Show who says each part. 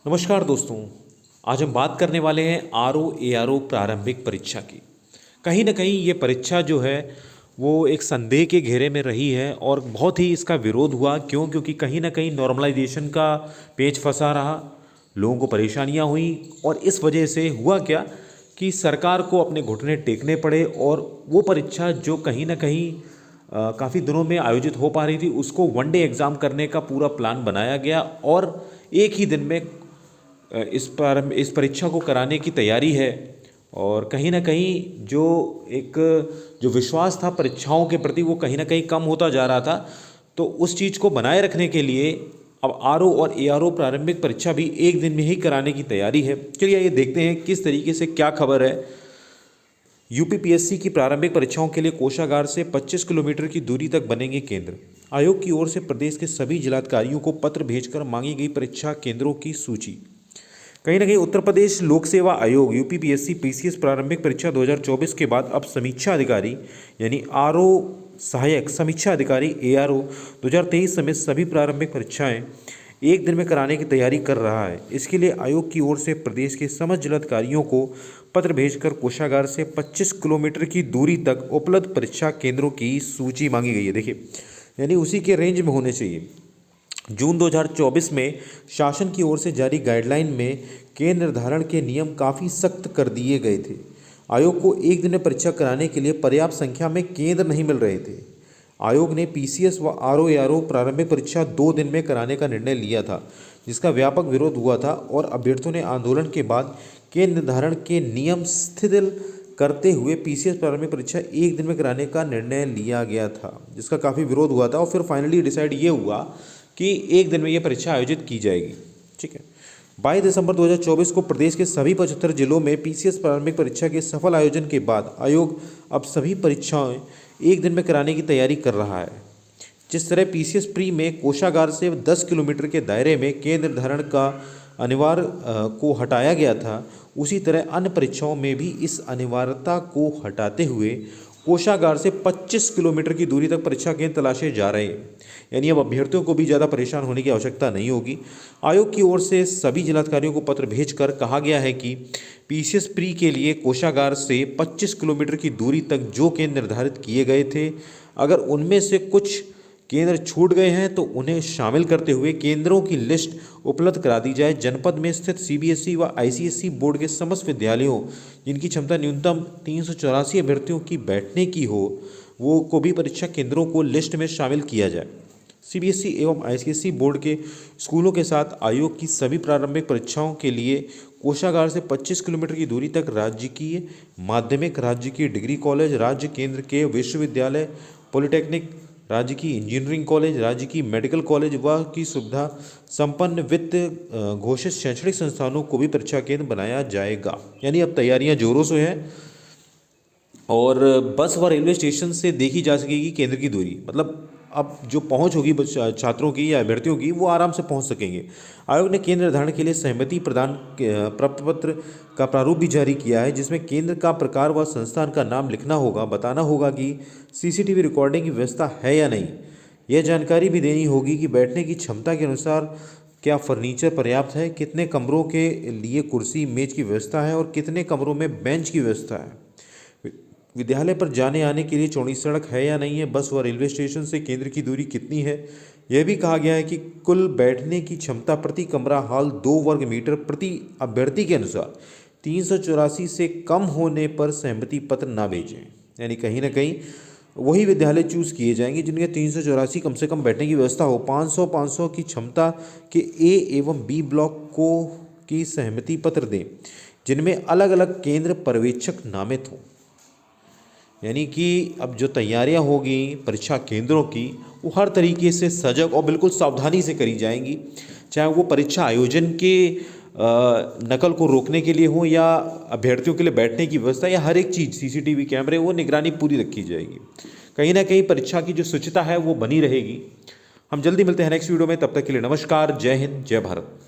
Speaker 1: नमस्कार दोस्तों। आज हम बात करने वाले हैं आर ओ प्रारंभिक परीक्षा की। कहीं ना कहीं ये परीक्षा जो है वो एक संदेह के घेरे में रही है और बहुत ही इसका विरोध हुआ। क्योंकि कहीं ना कहीं नॉर्मलाइजेशन का पेच फंसा रहा, लोगों को परेशानियां हुई और इस वजह से हुआ क्या कि सरकार को अपने घुटने टेकने पड़े और वो परीक्षा जो कहीं ना कहीं काफ़ी दिनों में आयोजित हो पा रही थी उसको वनडे एग्ज़ाम करने का पूरा प्लान बनाया गया और एक ही दिन में इस परीक्षा को कराने की तैयारी है। और कहीं ना कहीं जो विश्वास था परीक्षाओं के प्रति वो कहीं ना कहीं कम होता जा रहा था। तो उस चीज़ को बनाए रखने के लिए अब आर ओ और ए आर ओ प्रारंभिक परीक्षा भी एक दिन में ही कराने की तैयारी है। चलिए ये देखते हैं किस तरीके से क्या खबर है। यूपीपीएससी की प्रारंभिक परीक्षाओं के लिए कोषागार से 25 किलोमीटर की दूरी तक बनेंगे केंद्र। आयोग की ओर से प्रदेश के सभी जिलाधिकारियों को पत्र भेजकर मांगी गई परीक्षा केंद्रों की सूची। कहीं ना कहीं उत्तर प्रदेश लोक सेवा आयोग यूपीपीएससी पीसीएस प्रारंभिक परीक्षा 2024 के बाद अब समीक्षा अधिकारी यानी आरओ सहायक समीक्षा अधिकारी एआरओ 2023 समेत सभी प्रारंभिक परीक्षाएं एक दिन में कराने की तैयारी कर रहा है। इसके लिए आयोग की ओर से प्रदेश के समस्त जिलाधिकारियों को पत्र भेजकर कोषागार से 25 किलोमीटर की दूरी तक उपलब्ध परीक्षा केंद्रों की सूची मांगी गई है। देखिए, यानी उसी के रेंज में होने चाहिए। जून 2024 में शासन की ओर से जारी गाइडलाइन में केंद्र निर्धारण के नियम काफ़ी सख्त कर दिए गए थे। आयोग को एक दिन में परीक्षा कराने के लिए पर्याप्त संख्या में केंद्र नहीं मिल रहे थे। आयोग ने पीसीएस व आरओ प्रारंभिक परीक्षा 2 दिन में कराने का निर्णय लिया था, जिसका व्यापक विरोध हुआ था और अभ्यर्थियों ने आंदोलन के बाद केंद्र निर्धारण के नियम शिथिल करते हुए पीसीएस प्रारंभिक परीक्षा एक दिन में कराने का निर्णय लिया गया था, जिसका काफ़ी विरोध हुआ था और फिर फाइनली डिसाइड ये हुआ कि एक दिन में ये परीक्षा आयोजित की जाएगी। ठीक है, 22 दिसंबर 2024 को प्रदेश के सभी 75 जिलों में पीसीएस प्रारंभिक परीक्षा के सफल आयोजन के बाद आयोग अब सभी परीक्षाएं एक दिन में कराने की तैयारी कर रहा है। जिस तरह पीसीएस प्री में कोषागार से 10 किलोमीटर के दायरे में केंद्र निर्धारण का अनिवार्य को हटाया गया था, उसी तरह अन्य परीक्षाओं में भी इस अनिवार्यता को हटाते हुए कोषागार से 25 किलोमीटर की दूरी तक परीक्षा केंद्र तलाशे जा रहे हैं। यानी अब अभ्यर्थियों को भी ज़्यादा परेशान होने की आवश्यकता नहीं होगी। आयोग की ओर से सभी जिलाधिकारियों को पत्र भेजकर कहा गया है कि पीसीएस प्री के लिए कोषागार से 25 किलोमीटर की दूरी तक जो केंद्र निर्धारित किए गए थे, अगर उनमें से कुछ केंद्र छूट गए हैं तो उन्हें शामिल करते हुए केंद्रों की लिस्ट उपलब्ध करा दी जाए। जनपद में स्थित सीबीएसई व आईसीएसई बोर्ड के समस्त विद्यालयों जिनकी क्षमता न्यूनतम 384 अभ्यर्थियों की बैठने की हो, वो को भी परीक्षा केंद्रों को लिस्ट में शामिल किया जाए। सीबीएसई एवं आईसीएसई बोर्ड के स्कूलों के साथ आयोग की सभी प्रारंभिक परीक्षाओं के लिए कोषागार से 25 किलोमीटर की दूरी तक राजकीय माध्यमिक, राजकीय डिग्री कॉलेज, राज्य केंद्र के विश्वविद्यालय, पॉलिटेक्निक, राज्य की इंजीनियरिंग कॉलेज, राज्य की मेडिकल कॉलेज व की सुविधा संपन्न वित्त घोषित शैक्षणिक संस्थानों को भी परीक्षा केंद्र बनाया जाएगा। यानी अब तैयारियां जोरों से हैं और बस व रेलवे स्टेशन से देखी जा सकेगी केंद्र की दूरी। मतलब अब जो पहुंच होगी छात्रों की या अभ्यर्थियों की, वो आराम से पहुंच सकेंगे। आयोग ने केंद्र निर्धारण के लिए सहमति प्रदान प्रपत्र पत्र का प्रारूप भी जारी किया है, जिसमें केंद्र का प्रकार व संस्थान का नाम लिखना होगा, बताना होगा कि सीसीटीवी रिकॉर्डिंग की व्यवस्था है या नहीं। यह जानकारी भी देनी होगी कि बैठने की क्षमता के अनुसार क्या फर्नीचर पर्याप्त है, कितने कमरों के लिए कुर्सी मेज की व्यवस्था है और कितने कमरों में बेंच की व्यवस्था है। विद्यालय पर जाने आने के लिए चौड़ी सड़क है या नहीं है, बस व रेलवे स्टेशन से केंद्र की दूरी कितनी है। यह भी कहा गया है कि कुल बैठने की क्षमता प्रति कमरा हॉल 2 वर्ग मीटर प्रति अभ्यर्थी के अनुसार 384 से कम होने पर सहमति पत्र ना भेजें। यानी कहीं ना कहीं वही विद्यालय चूज किए जाएंगे जिनके 384 कम से कम बैठने की व्यवस्था हो। 500 की क्षमता के ए एवं बी ब्लॉक को की सहमति पत्र दें, जिनमें अलग अलग केंद्र पर्यवेक्षक नामित हों। यानी कि अब जो तैयारियां होगी परीक्षा केंद्रों की, वो हर तरीके से सजग और बिल्कुल सावधानी से करी जाएंगी, चाहे वो परीक्षा आयोजन के नकल को रोकने के लिए हो या अभ्यर्थियों के लिए बैठने की व्यवस्था या हर एक चीज़, सीसीटीवी कैमरे, वो निगरानी पूरी रखी जाएगी। कहीं ना कहीं परीक्षा की जो शुचिता है वो बनी रहेगी। हम जल्दी मिलते हैं नेक्स्ट वीडियो में, तब तक के लिए नमस्कार, जय हिंद, जय भारत।